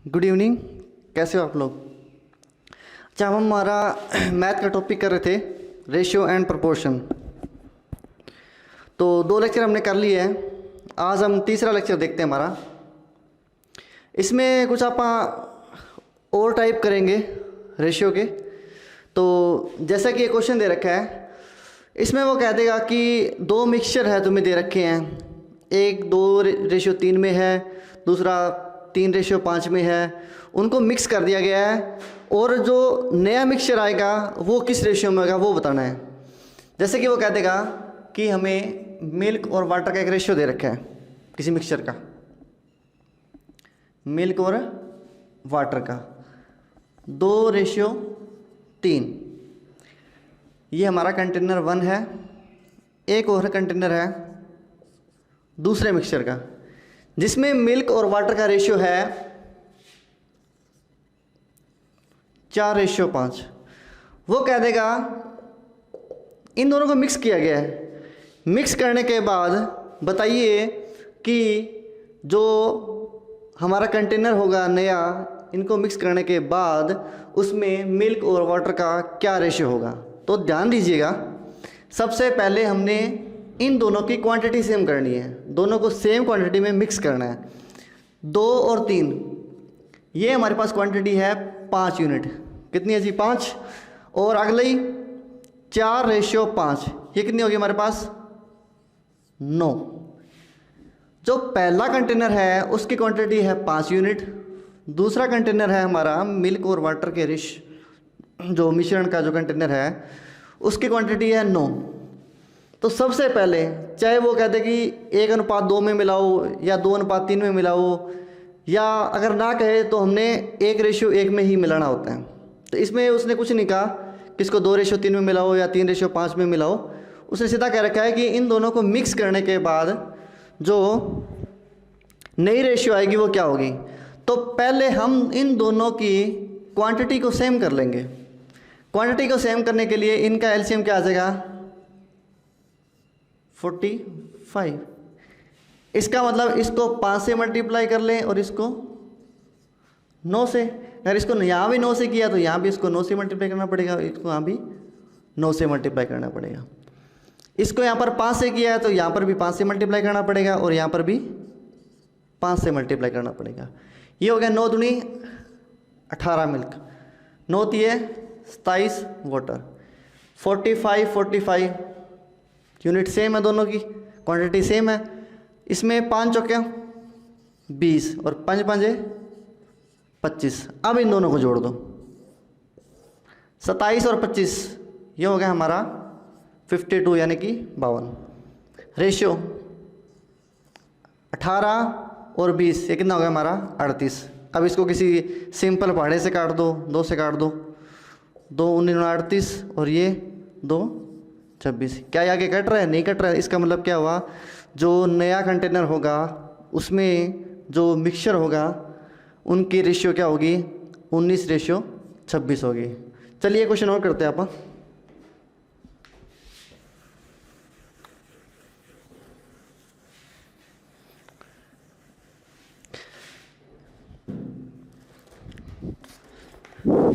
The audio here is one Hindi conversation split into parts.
Good evening. कैसे हो आप लोग? अच्छा, हम हमारा मैथ का टॉपिक कर रहे थे, रेशियो एंड प्रोपोर्शन। तो 2 लेक्चर हमने कर लिए हैं। आज हम तीसरा लेक्चर देखते हैं हमारा। इसमें कुछ आप और टाइप करेंगे रेशियो के। तो जैसा कि ये क्वेश्चन दे रखा है, इसमें वो कह देगा कि 2 मिक्सचर है तुम्हें दे रखे हैं, एक 2:3 में है, दूसरा 3:5 में है। उनको मिक्स कर दिया गया है और जो नया मिक्सचर आएगा वो किस रेशियो में होगा वो बताना है। जैसे कि वो कह देगा कि हमें मिल्क और वाटर का एक रेशियो दे रखा है किसी मिक्सचर का, मिल्क और वाटर का 2:3। ये हमारा कंटेनर 1 है। एक और कंटेनर है दूसरे मिक्सचर का जिसमें मिल्क और वाटर का रेशियो है 4:5। वो कह देगा इन दोनों को मिक्स किया गया है। मिक्स करने के बाद बताइए कि जो हमारा कंटेनर होगा नया, इनको मिक्स करने के बाद उसमें मिल्क और वाटर का क्या रेशियो होगा। तो ध्यान दीजिएगा, सबसे पहले हमने इन दोनों की क्वांटिटी सेम करनी है, दोनों को सेम क्वांटिटी में मिक्स करना है। 2 और 3 ये हमारे पास क्वांटिटी है 5 यूनिट। कितनी है जी? 5। और अगली 4:5 ये कितनी होगी हमारे पास? 9। जो पहला कंटेनर है उसकी क्वांटिटी है 5 यूनिट। दूसरा कंटेनर है हमारा मिल्क और वाटर के जो मिश्रण का जो कंटेनर है उसकी क्वांटिटी है 9। तो सबसे पहले चाहे वो कहते कि 1:2 में मिलाओ या 2:3 में मिलाओ, या अगर ना कहे तो हमने 1:1 में ही मिलाना होता है। तो इसमें उसने कुछ नहीं कहा कि इसको 2:3 में मिलाओ या 3:5 में मिलाओ। उसने सीधा कह रखा है कि इन दोनों को मिक्स करने के बाद जो नई रेशियो आएगी वो क्या होगी। तो पहले हम इन दोनों की क्वांटिटी को सेम कर लेंगे। क्वांटिटी को सेम करने के लिए इनका एलसीएम क्या आ जाएगा? 45। इसका मतलब इसको 5 से मल्टीप्लाई कर लें और इसको 9 से। अगर इसको यहाँ भी 9 से किया तो यहाँ भी इसको 9 से मल्टीप्लाई करना पड़ेगा, इसको यहाँ भी 9 से मल्टीप्लाई करना पड़ेगा। इसको यहाँ पर 5 से किया है तो यहाँ पर भी 5 से मल्टीप्लाई करना पड़ेगा और यहाँ पर भी 5 से मल्टीप्लाई करना पड़ेगा। ये हो गया 9 दूनी 18 मिल्क, 9 तिये 27 वाटर। 45 यूनिट सेम है, दोनों की क्वांटिटी सेम है। इसमें 5 चौके 20 और 5 पंजे 25। अब इन दोनों को जोड़ दो, 27 और 25 ये हो गया हमारा 52 यानी कि 52। रेशियो 18 और 20 ये कितना हो गया हमारा? 38। अब इसको किसी सिंपल पहाड़े से काट दो, 2 से काट दो, 2 19 38 और ये 2 26। क्या ये आगे कट रहा है? नहीं कट रहा है। इसका मतलब क्या हुआ, जो नया कंटेनर होगा उसमें जो मिक्सचर होगा उनकी रेशियो क्या होगी? 19:26 होगी। चलिए क्वेश्चन और करते हैं आप।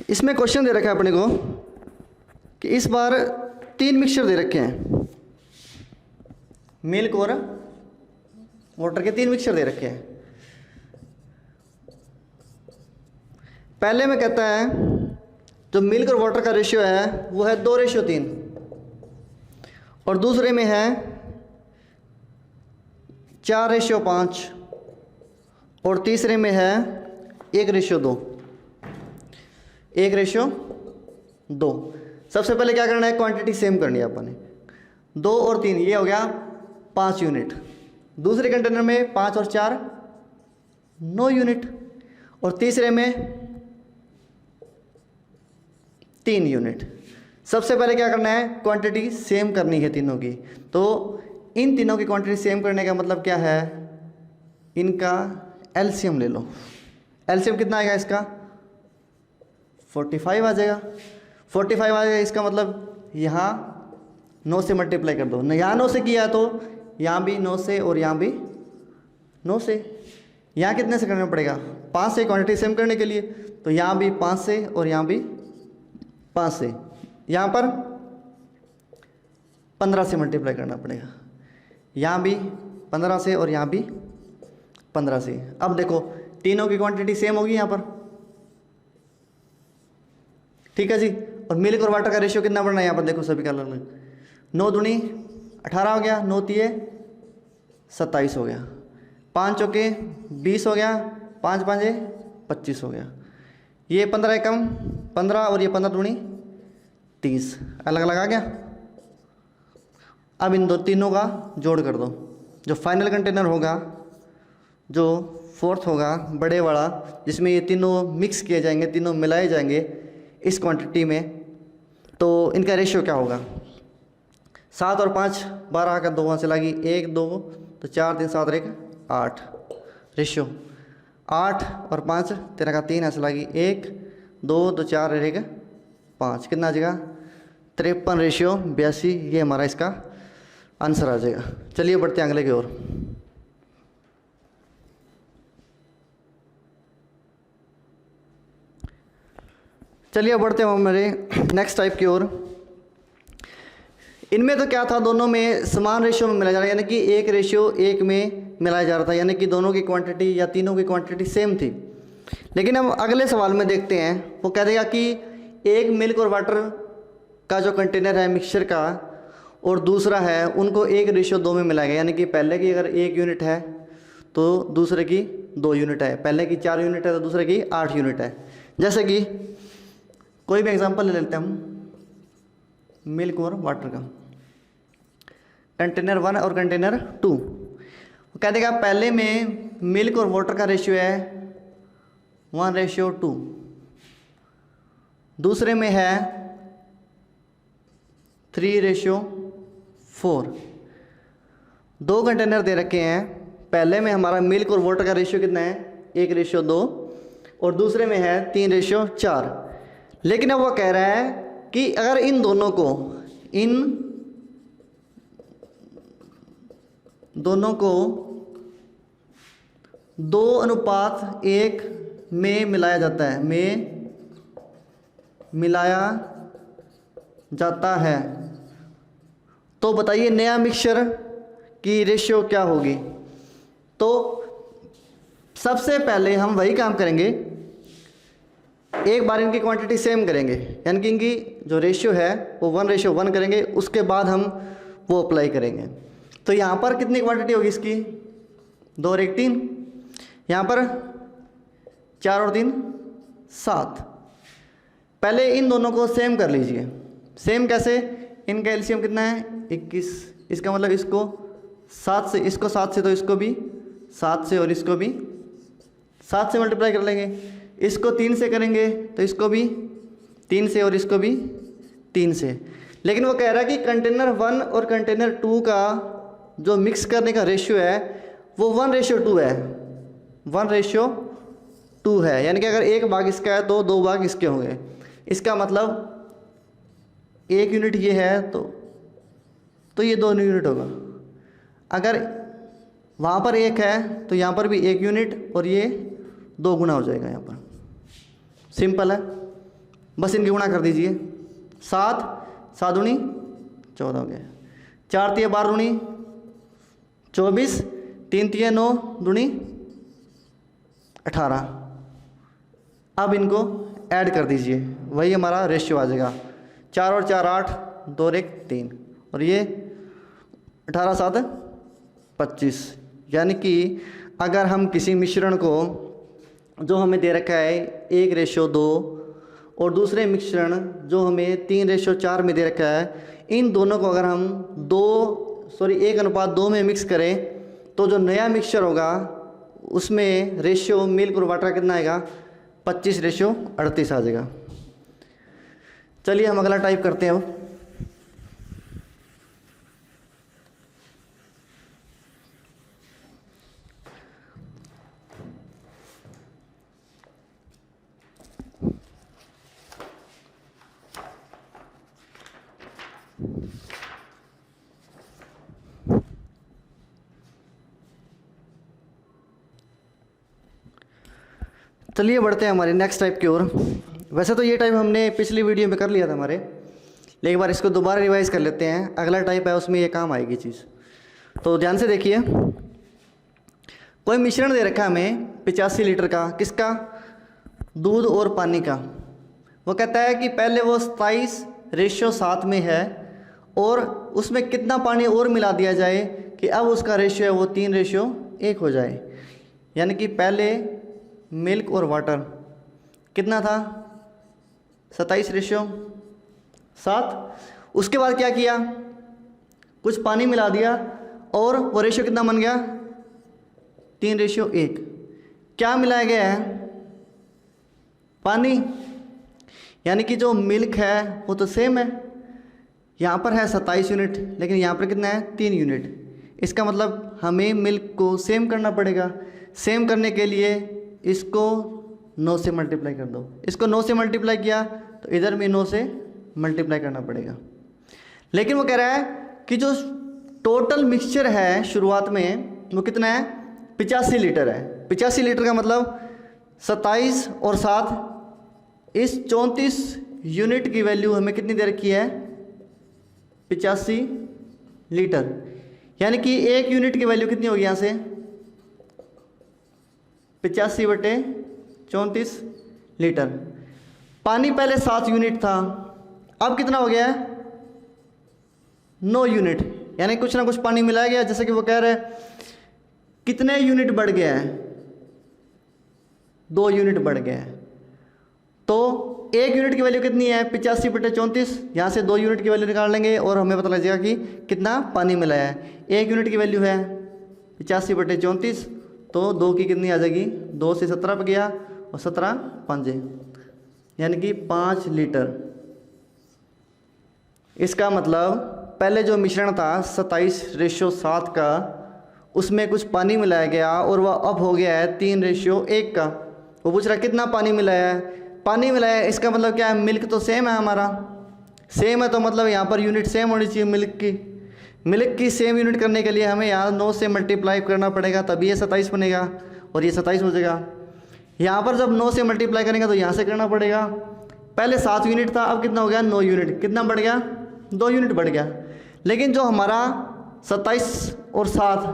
इसमें क्वेश्चन दे रखा है अपने को कि इस बार 3 मिक्सचर दे रखे हैं, मिल्क और वाटर के 3 मिक्सचर दे रखे हैं। पहले में कहता है जो मिल्क और वाटर का रेशियो है वो है 2:3 और दूसरे में है 4:5 और तीसरे में है 1:2। 1:2। सबसे पहले क्या करना है? क्वांटिटी सेम करनी है अपन ने। 2 और 3 ये हो गया 5 यूनिट। दूसरे कंटेनर में 5 और 4 9 यूनिट और तीसरे में 3 यूनिट। सबसे पहले क्या करना है? क्वांटिटी सेम करनी है तीनों की। तो इन तीनों की क्वांटिटी सेम करने का मतलब क्या है? इनका एलसीएम ले लो। एलसीएम कितना आएगा इसका? 45 आ जाएगा। 45 आ जाएगा। इसका मतलब यहाँ 9 से मल्टीप्लाई कर दो। यहाँ 9 से किया तो यहाँ भी 9 से और यहाँ भी 9 से। यहाँ कितने से करना पड़ेगा, 5 से क्वांटिटी सेम करने के लिए। तो यहाँ भी 5 से और यहाँ भी 5 से, यहाँ पर 15 से मल्टीप्लाई करना पड़ेगा, यहाँ भी 15 से और यहाँ भी 15 से। अब देखो तीनों की क्वांटिटी सेम होगी यहाँ पर, ठीक है जी। और मिल्क और वाटर का रेशियो कितना बढ़ना है यहाँ पर, देखो सभी का अलग अलग। 9 दूनी 18 हो गया, 9 तिये 27 हो गया, 5 चौके 20 हो गया, 5 पाँचे 25 हो गया, ये 15 एकम 15 और ये 15 दूनी 30, अलग अलग आ गया। अब इन तीनों का जोड़ कर दो, जो फाइनल कंटेनर होगा, जो फोर्थ होगा बड़े वाला, जिसमें ये तीनों मिक्स किए जाएंगे, तीनों मिलाए जाएंगे इस क्वांटिटी में, तो इनका रेशियो क्या होगा। 7 और 5 12 का 2 वहाँ से लगी, 1 2 तो 4 3 7 1 8 रेशियो, 8 और 5 13 का 3 ऐसे लगी, 1 2 तो 4 रहेगा 5, कितना आ जाएगा 53 रेशियो 82, ये हमारा इसका आंसर आ जाएगा। चलिए बढ़ते हैं अगले की ओर। चलिए बढ़ते हैं मेरे नेक्स्ट टाइप की ओर। इनमें तो क्या था, दोनों में समान रेशियो में मिलाया जा रहा है, यानी कि 1 रेशियो 1 में मिलाया जा रहा था, यानी कि दोनों की क्वांटिटी या तीनों की क्वांटिटी सेम थी। लेकिन हम अगले सवाल में देखते हैं, वो कह देगा कि एक मिल्क और वाटर का जो कंटेनर है मिक्सचर का और दूसरा है, उनको 1 रेशियो 2 में मिलाया गया, यानी कि पहले की अगर 1 यूनिट है तो दूसरे की 2 यूनिट है, पहले की 4 यूनिट है तो दूसरे की 8 यूनिट है। जैसे कि कोई भी एग्जांपल ले लेते हैं हम मिल्क और वाटर का, कंटेनर 1 और कंटेनर 2। कह देगा पहले में मिल्क और वाटर का रेशियो है 1:2, दूसरे में है 3:4। 2 कंटेनर दे रखे हैं, पहले में हमारा मिल्क और वाटर का रेशियो कितना है 1:2 और दूसरे में है 3:4। लेकिन अब वो कह रहा है कि अगर इन दोनों को 2:1 में मिलाया जाता है, मिलाया जाता है, तो बताइए नया मिक्सचर की रेशियो क्या होगी। तो सबसे पहले हम वही काम करेंगे, एक बार इनकी क्वांटिटी सेम करेंगे, यानी कि इनकी जो रेशियो है वो 1:1 करेंगे, उसके बाद हम वो अप्लाई करेंगे। तो यहाँ पर कितनी क्वांटिटी होगी इसकी 2 और 1 3, यहाँ पर 4 और 3 7। पहले इन दोनों को सेम कर लीजिए। सेम कैसे, इनका एलसीएम कितना है 21, इसका मतलब इसको 7 से, इसको 7 से तो इसको भी 7 से और इसको भी 7 से मल्टीप्लाई कर लेंगे। इसको 3 से करेंगे तो इसको भी 3 से और इसको भी 3 से। लेकिन वो कह रहा है कि कंटेनर 1 और कंटेनर 2 का जो मिक्स करने का रेशियो है वो 1:2 है, 1:2 है, यानी कि अगर 1 भाग इसका है तो 2 भाग इसके होंगे। इसका मतलब 1 यूनिट ये है तो ये 2 यूनिट होगा। अगर वहाँ पर 1 है तो यहाँ पर भी 1 यूनिट और ये 2 गुना हो जाएगा। यहाँ पर सिंपल है, बस इनकी गुणा कर दीजिए। 7 7 दूनी 14 हो गया, 4 तिये 12 दूनी 24, 3 तिये 9 दूनी 18। अब इनको ऐड कर दीजिए, वही हमारा रेशियो आ जाएगा। 4 और 4 8, 2 और 1 3, और ये 18 7 25। यानी कि अगर हम किसी मिश्रण को जो हमें दे रखा है 1:2 और दूसरे मिश्रण जो हमें 3:4 में दे रखा है, इन दोनों को अगर हम 1:2 में मिक्स करें तो जो नया मिक्सचर होगा उसमें रेशियो मिल्क और वाटर कितना आएगा 25:38 आ जाएगा। चलिए हम अगला टाइप करते हैं। अब चलिए बढ़ते हैं हमारे नेक्स्ट टाइप की ओर। वैसे तो ये टाइप हमने पिछली वीडियो में कर लिया था हमारे, लेकिन बार इसको दोबारा रिवाइज कर लेते हैं। अगला टाइप है उसमें ये काम आएगी चीज़, तो ध्यान से देखिए। कोई मिश्रण दे रखा है हमें 85 लीटर का, किसका? दूध और पानी का। वो कहता है कि पहले वो 27:7 में है और उसमें कितना पानी और मिला दिया जाए कि अब उसका रेशियो है वो 3:1 हो जाए। यानी कि पहले मिल्क और वाटर कितना था? 27:7। उसके बाद क्या किया? कुछ पानी मिला दिया और वो रेशियो कितना बन गया? 3:1। क्या मिलाया गया है? पानी। यानी कि जो मिल्क है वो तो सेम है, यहाँ पर है 27 यूनिट, लेकिन यहाँ पर कितना है? 3 यूनिट। इसका मतलब हमें मिल्क को सेम करना पड़ेगा। सेम करने के लिए इसको 9 से मल्टीप्लाई कर दो। इसको 9 से मल्टीप्लाई किया तो इधर भी 9 से मल्टीप्लाई करना पड़ेगा। लेकिन वो कह रहा है कि जो टोटल मिक्सचर है शुरुआत में वो कितना है? 85 लीटर है। 85 लीटर का मतलब 27 और 7, इस 34 यूनिट की वैल्यू हमें कितनी दे रखी है? 85 लीटर। यानी कि 1 यूनिट की वैल्यू कितनी होगी यहाँ से? 85/34 लीटर। पानी पहले 7 यूनिट था, अब कितना हो गया है? 9 यूनिट। यानी कुछ ना कुछ पानी मिलाया गया। जैसे कि वो कह रहे हैं कितने यूनिट बढ़ गया है? 2 यूनिट बढ़ गया है। तो 1 यूनिट की वैल्यू कितनी है? 85/34। यहाँ से 2 यूनिट की वैल्यू निकाल लेंगे और हमें पता लग जाएगा कि कितना पानी मिलाया है। 1 यूनिट की वैल्यू है 85/34, तो 2 की कितनी आ जाएगी? 2 से 17 पे गया और 17 पंजे, यानी कि 5 लीटर। इसका मतलब पहले जो मिश्रण था 27:7 का, उसमें कुछ पानी मिलाया गया और वह अब हो गया है 3:1 का। वो पूछ रहा है कितना पानी मिलाया है? पानी मिलाया है, इसका मतलब क्या है? मिल्क तो सेम है हमारा। सेम है तो मतलब यहाँ पर यूनिट सेम होनी चाहिए मिल्क की। मिल्क की सेम यूनिट करने के लिए हमें यहाँ 9 से मल्टीप्लाई करना पड़ेगा, तभी ये 27 बनेगा और ये 27 हो जाएगा। यहाँ पर जब 9 से मल्टीप्लाई करेंगे तो यहाँ से करना पड़ेगा। पहले 7 यूनिट था, अब कितना हो गया? 9 यूनिट। कितना बढ़ गया? 2 यूनिट बढ़ गया। लेकिन जो हमारा 27 और 7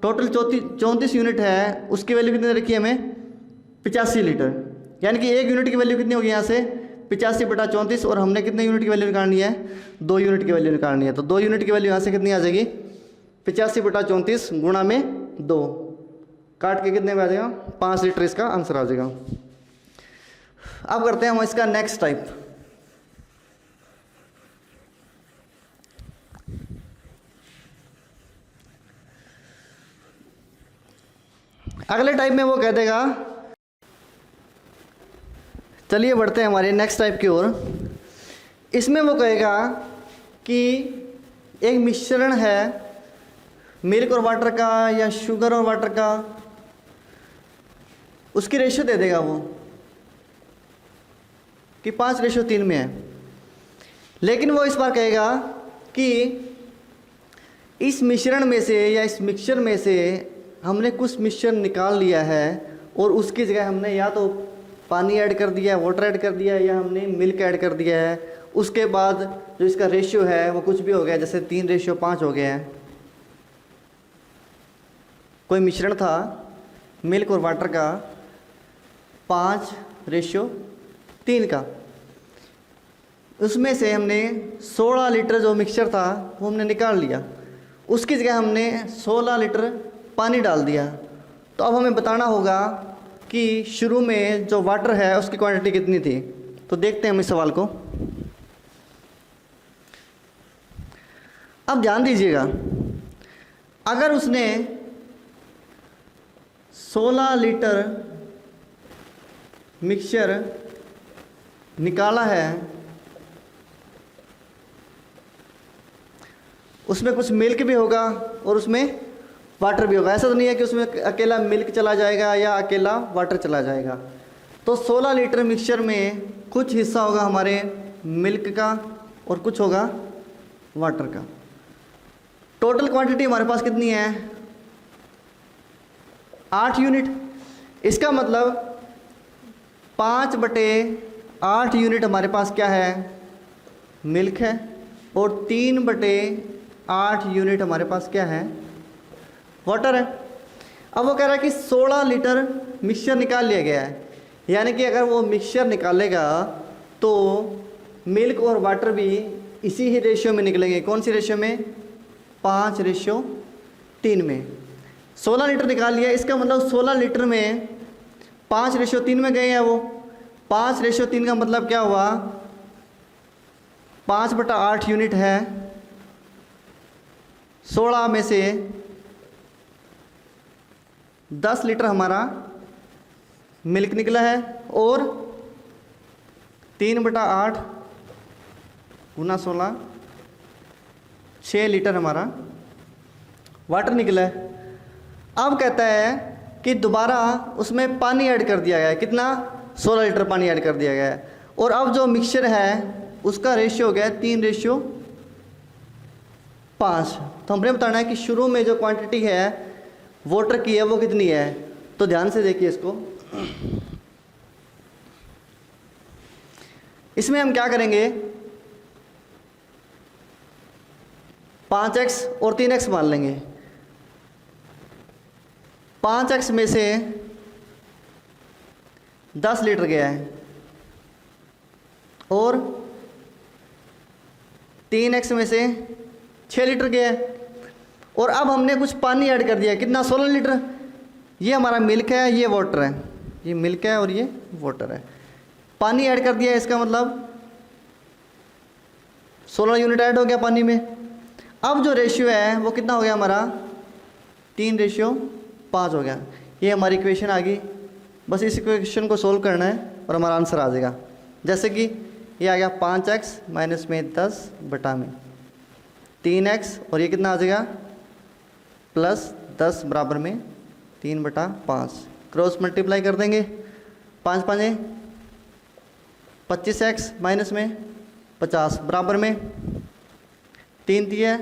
टोटल 34 यूनिट है, उसकी वैल्यू कितनी रखी है हमें? 85 लीटर। यानी कि 1 यूनिट की वैल्यू कितनी होगी यहाँ से? 85/34 और हमने कितने यूनिट की वैल्यू निकालनी है? 2 यूनिट की वैल्यू निकालनी है। तो 2 यूनिट की वैल्यू यहाँ से कितनी आ जाएगी? 85/34 गुणा में 2, काट के कितने में आ जाएगा? 5 लीटर इसका आंसर आ जाएगा। अब करते हैं हम इसका नेक्स्ट टाइप। अगले टाइप में वो कह देगा, चलिए बढ़ते हैं हमारे नेक्स्ट टाइप की ओर। इसमें वो कहेगा कि एक मिश्रण है मिल्क और वाटर का या शुगर और वाटर का, उसकी रेशियो दे देगा वो कि 5:3 में है। लेकिन वो इस बार कहेगा कि इस मिश्रण में से या इस मिक्सचर में से हमने कुछ मिश्रण निकाल लिया है और उसकी जगह हमने या तो पानी ऐड कर दिया है, वाटर ऐड कर दिया है, या हमने मिल्क ऐड कर दिया है। उसके बाद जो इसका रेशियो है वो कुछ भी हो गया, जैसे 3:5 हो गया है। कोई मिश्रण था मिल्क और वाटर का 5:3 का, उसमें से हमने 16 लीटर जो मिक्सचर था वो हमने निकाल लिया, उसकी जगह हमने 16 लीटर पानी डाल दिया। तो अब हमें बताना होगा कि शुरू में जो वाटर है उसकी क्वांटिटी कितनी थी। तो देखते हैं हम इस सवाल को। अब ध्यान दीजिएगा, अगर उसने 16 लीटर मिक्सचर निकाला है, उसमें कुछ मिल्क भी होगा और उसमें वाटर भी होगा। ऐसा तो नहीं है कि उसमें अकेला मिल्क चला जाएगा या अकेला वाटर चला जाएगा। तो 16 लीटर मिक्सचर में कुछ हिस्सा होगा हमारे मिल्क का और कुछ होगा वाटर का। टोटल क्वांटिटी हमारे पास कितनी है? 8 यूनिट। इसका मतलब 5/8 यूनिट हमारे पास क्या है, मिल्क है, और 3/8 यूनिट हमारे पास क्या है, वाटर है। अब वो कह रहा है कि 16 लीटर मिक्सचर निकाल लिया गया है, यानी कि अगर वो मिक्सचर निकालेगा तो मिल्क और वाटर भी इसी ही रेशियो में निकलेंगे। कौन सी रेशियो में, 5:3 में। 16 लीटर निकाल लिया, इसका मतलब 16 लीटर में 5:3 में गए हैं वो। 5:3 का मतलब क्या हुआ, 5/8 यूनिट है, 16 में से 10 लीटर हमारा मिल्क निकला है, और 3/8 गुना 16 6 लीटर हमारा वाटर निकला है। अब कहता है कि दोबारा उसमें पानी ऐड कर दिया गया है, कितना, 16 लीटर पानी ऐड कर दिया गया है, और अब जो मिक्सचर है उसका रेशियो हो गया 3:5। तो हमने बताना है कि शुरू में जो क्वांटिटी है वाटर की है वो कितनी है। तो ध्यान से देखिए इसको, इसमें हम क्या करेंगे, 5x और 3x मान लेंगे। 5x में से 10 लीटर गया है, और 3x में से 6 लीटर गया है, और अब हमने कुछ पानी ऐड कर दिया है, कितना, 16 लीटर। ये हमारा मिल्क है, ये वाटर है, ये मिल्क है और ये वाटर है। पानी ऐड कर दिया है, इसका मतलब 16 यूनिट ऐड हो गया पानी में। अब जो रेशियो है वो कितना हो गया हमारा, 3:5 हो गया। ये हमारी इक्वेशन आ गई। बस इस इक्वेशन को सोल्व करना है और हमारा आंसर आ जाएगा। जैसे कि ये आ गया 5x माइनस में 10 बटा में 3x, और ये कितना आ जाएगा, प्लस 10 बराबर में 3/5। क्रॉस मल्टीप्लाई कर देंगे, 5 5 25x माइनस में 50 बराबर में 3 3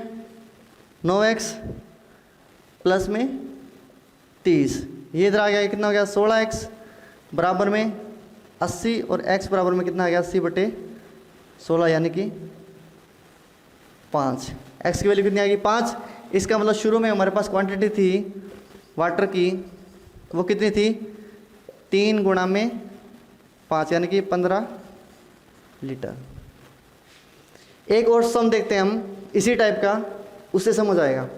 9x प्लस में 30। ये इधर आ गया, कितना हो गया, 16x बराबर में 80, और x बराबर में कितना आ गया, 80/16, यानी कि 5। x की वैल्यू कितनी आ गई, 5। इसका मतलब शुरू में हमारे पास क्वांटिटी थी वाटर की, वो कितनी थी, 3 गुणा में 5, यानी कि 15 लीटर। एक और सम देखते हैं हम इसी टाइप का, उससे समझ आएगा।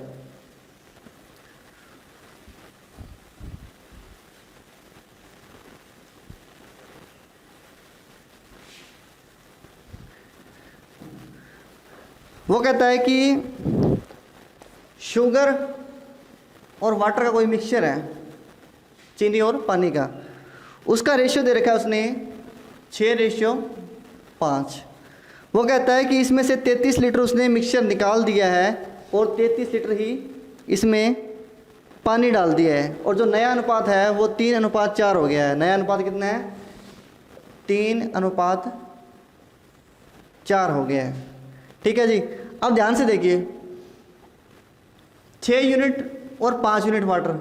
वो कहता है कि शुगर और वाटर का कोई मिक्सचर है, चीनी और पानी का, उसका रेशियो दे रखा है उसने 6:5। वो कहता है कि इसमें से 33 लीटर उसने मिक्सचर निकाल दिया है, और 33 लीटर ही इसमें पानी डाल दिया है, और जो नया अनुपात है वो 3:4 हो गया है। नया अनुपात कितना है, 3:4 हो गया है। ठीक है जी। अब ध्यान से देखिए, 6 यूनिट और 5 यूनिट वाटर,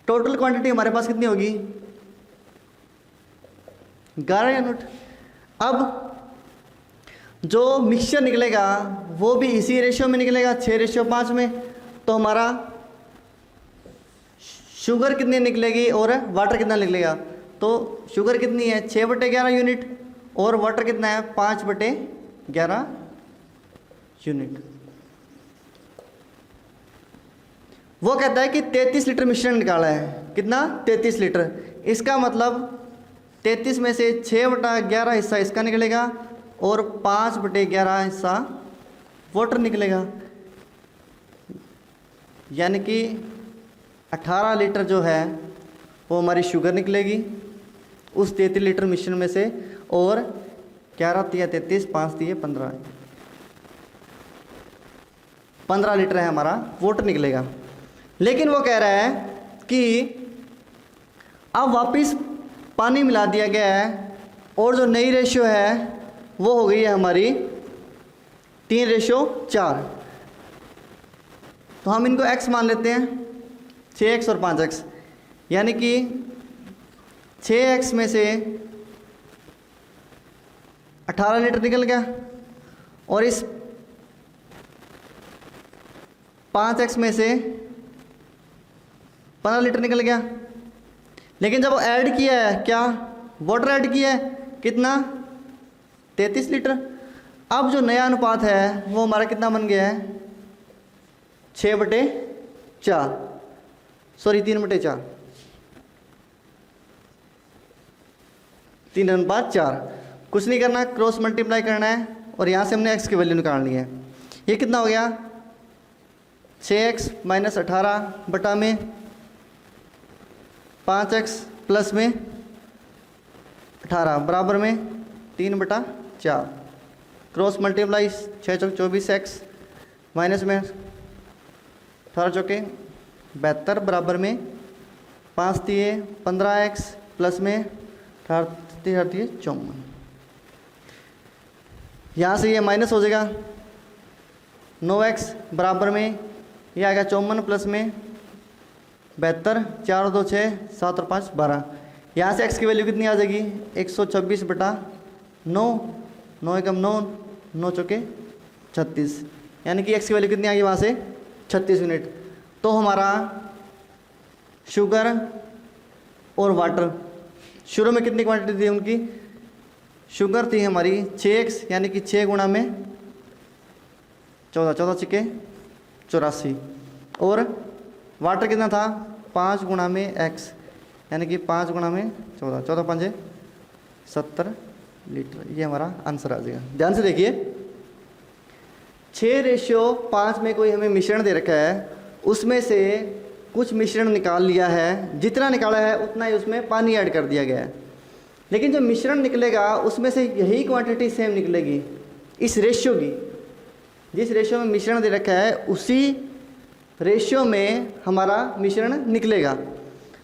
टोटल क्वांटिटी हमारे पास कितनी होगी, 11 यूनिट। अब जो मिक्सचर निकलेगा वो भी इसी रेशियो में निकलेगा, 6:5 में। तो हमारा शुगर कितनी निकलेगी और वाटर कितना निकलेगा, तो शुगर कितनी है, 6/11 यूनिट, और वाटर कितना है, 5/11 यूनिट। वो कहता है कि 33 लीटर मिश्रण निकाला है, कितना, 33 लीटर। इसका मतलब 33 में से 6/11 हिस्सा इसका निकलेगा, और 5/11 हिस्सा वाटर निकलेगा, यानी कि 18 लीटर जो है वो हमारी शुगर निकलेगी उस 33 लीटर मिश्रण में से, और 11 3 33, 5 3 15 लीटर है हमारा वाटर निकलेगा। लेकिन वो कह रहा है कि अब वापस पानी मिला दिया गया है, और जो नई रेशियो है वो हो गई है हमारी 3:4। तो हम इनको x मान लेते हैं, 6x और 5x, यानी कि 6x में से 18 लीटर निकल गया, और इस 5x में से 15 लीटर निकल गया। लेकिन जब ऐड किया है, क्या वाटर ऐड किया है, कितना 33 लीटर। अब जो नया अनुपात है वो हमारा कितना बन गया है 6/4, सॉरी 3/4, 3:4। कुछ नहीं करना, क्रॉस मल्टीप्लाई करना है, और यहाँ से हमने x की वैल्यू निकालनी है। ये कितना हो गया 6x - 18 बटा में 5x प्लस में 18 बराबर में 3/4। क्रॉस मल्टीप्लाई 6 चौक 24x माइनस में 18 चौके 72 बराबर में 5 तिये 15x प्लस में 18 तिये 54। यहाँ से ये माइनस हो जाएगा 9x बराबर में ये आएगा 54 प्लस में 72, 4 2 6, 7 और 5 12। यहाँ से x की वैल्यू कितनी आ जाएगी 126/9, 9 एकम 9, 9 चौके 36, यानी कि x की वैल्यू कितनी आ गई वहाँ से 36 यूनिट। तो हमारा शुगर और वाटर, शुरू में कितनी क्वांटिटी थी उनकी, शुगर थी हमारी 6x यानी कि 6 गुणा में 14, 14 छिके 84, और वाटर कितना था 5 गुणा में x यानी कि 5 गुणा में 14, 14 5 70 लीटर। ये हमारा आंसर आ जाएगा। ध्यान से देखिए 6:5 में कोई हमें मिश्रण दे रखा है, उसमें से कुछ मिश्रण निकाल लिया है, जितना निकाला है उतना ही उसमें पानी ऐड कर दिया गया है। लेकिन जो मिश्रण निकलेगा उसमें से यही क्वांटिटी सेम निकलेगी, इस रेशियो की, जिस रेशियो में मिश्रण दे रखा है उसी रेशियो में हमारा मिश्रण निकलेगा।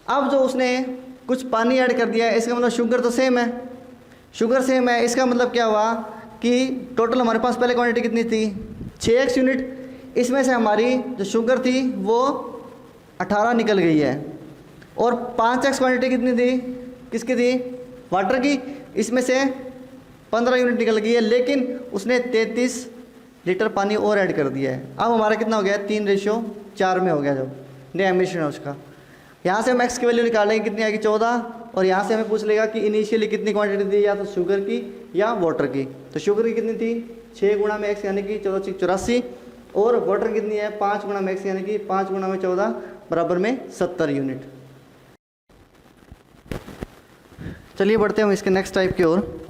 अब जो उसने कुछ पानी ऐड कर दिया है, इसका मतलब शुगर तो सेम है, शुगर सेम है, इसका मतलब क्या हुआ कि टोटल हमारे पास पहले क्वांटिटी कितनी थी 6x यूनिट, इसमें से हमारी जो शुगर थी वो 18 निकल गई है, और 5x क्वांटिटी कितनी थी, किसकी थी, वाटर की, इसमें से 15 यूनिट निकल गई है, लेकिन उसने 33 लीटर पानी और ऐड कर दिया है। अब हमारा कितना हो गया 3:4 में हो गया जो नया मिश्रण है उसका। यहाँ से हम x की वैल्यू निकालेंगे, कितनी आएगी 14, और यहाँ से हमें पूछ लेगा कि इनिशियली कितनी क्वांटिटी थी, या तो शुगर की या वाटर की। तो शुगर की कितनी थी 6 गुणा में x यानी कि 14 84, और वाटर कितनी है 5 गुणा में x यानी कि 5 गुणा में 14 बराबर में 70 यूनिट। चलिए बढ़ते हैं हम इसके नेक्स्ट टाइप की ओर।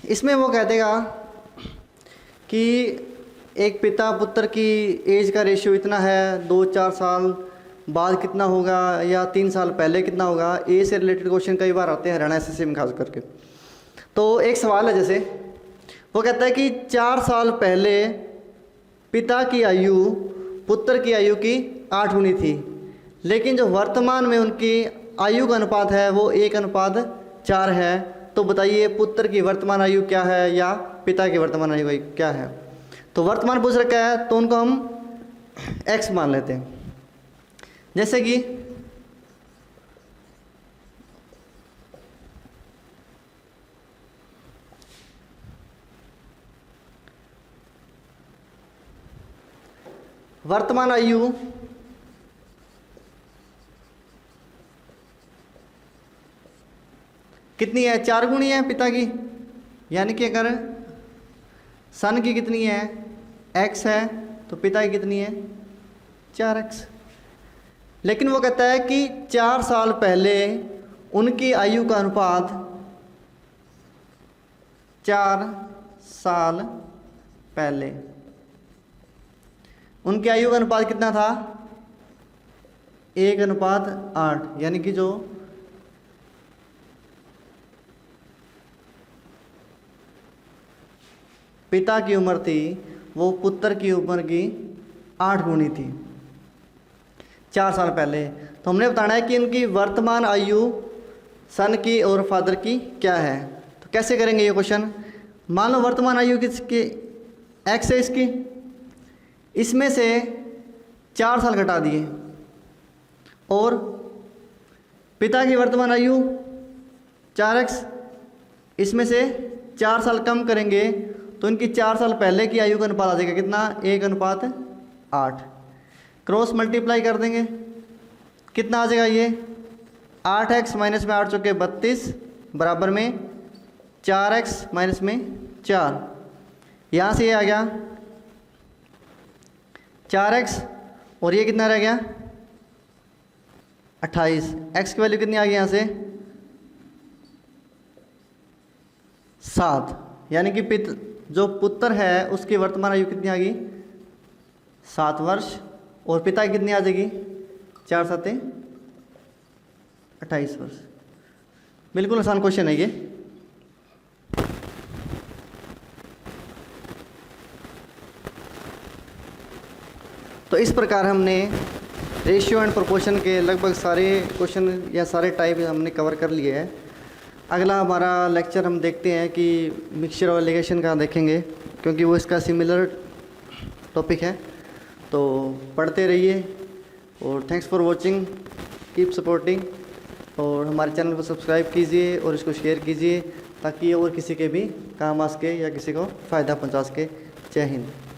इसमें वो कह देगा कि एक पिता पुत्र की एज का रेशियो इतना है, 2-4 साल बाद कितना होगा, या 3 साल पहले कितना होगा। ए से रिलेटेड क्वेश्चन कई बार आते हैं हरियाणा एसएससी में खास करके। तो एक सवाल है, जैसे वो कहता है कि 4 साल पहले पिता की आयु पुत्र की आयु की 8 गुनी थी, लेकिन जो वर्तमान में उनकी आयु का अनुपात है वो 1:4 है। तो बताइए पुत्र की वर्तमान आयु क्या है या पिता की वर्तमान आयु क्या है। तो वर्तमान पूछ रखा है तो उनको हम x मान लेते हैं। जैसे कि वर्तमान आयु कितनी है, 4 गुनी है पिता की, यानी कि अगर सन की कितनी है x है तो पिता की कितनी है 4x। लेकिन वो कहता है कि 4 साल पहले उनकी आयु का अनुपात, 4 साल पहले उनकी आयु का अनुपात कितना था 1:8, यानी कि जो पिता की उम्र थी वो पुत्र की उम्र की 8 गुनी थी 4 साल पहले। तो हमने बताना है कि इनकी वर्तमान आयु सन की और फादर की क्या है। तो कैसे करेंगे ये क्वेश्चन। मान लो वर्तमान आयु किसकी x है इसकी, इसमें से 4 साल घटा दिए, और पिता की वर्तमान आयु 4x, इसमें से 4 साल कम करेंगे तो इनकी 4 साल पहले की आयु का अनुपात आ जाएगा कितना, 1:8। क्रॉस मल्टीप्लाई कर देंगे, कितना आ जाएगा ये, 8x माइनस में 8 चौके 32 बराबर में 4x माइनस में 4। यहाँ से ये आ गया 4x और ये कितना रह गया 28। x की वैल्यू कितनी आ गई यहाँ से 7। यानी कि जो पुत्र है उसकी वर्तमान आयु कितनी आ गई 7 वर्ष और पिता की कितनी आ जाएगी 4 7 28 वर्ष। बिल्कुल आसान क्वेश्चन है ये। तो इस प्रकार हमने रेशियो एंड प्रोपोर्शन के लगभग सारे क्वेश्चन या सारे टाइप हमने कवर कर लिए हैं। अगला हमारा लेक्चर हम देखते हैं कि मिक्सचर और एलिगेशन का देखेंगे, क्योंकि वो इसका सिमिलर टॉपिक है। तो पढ़ते रहिए और thanks for watching, keep supporting, और हमारे चैनल को सब्सक्राइब कीजिए और इसको शेयर कीजिए ताकि और किसी के भी काम आ सके या किसी को फ़ायदा पहुंचा सके। जय हिंद।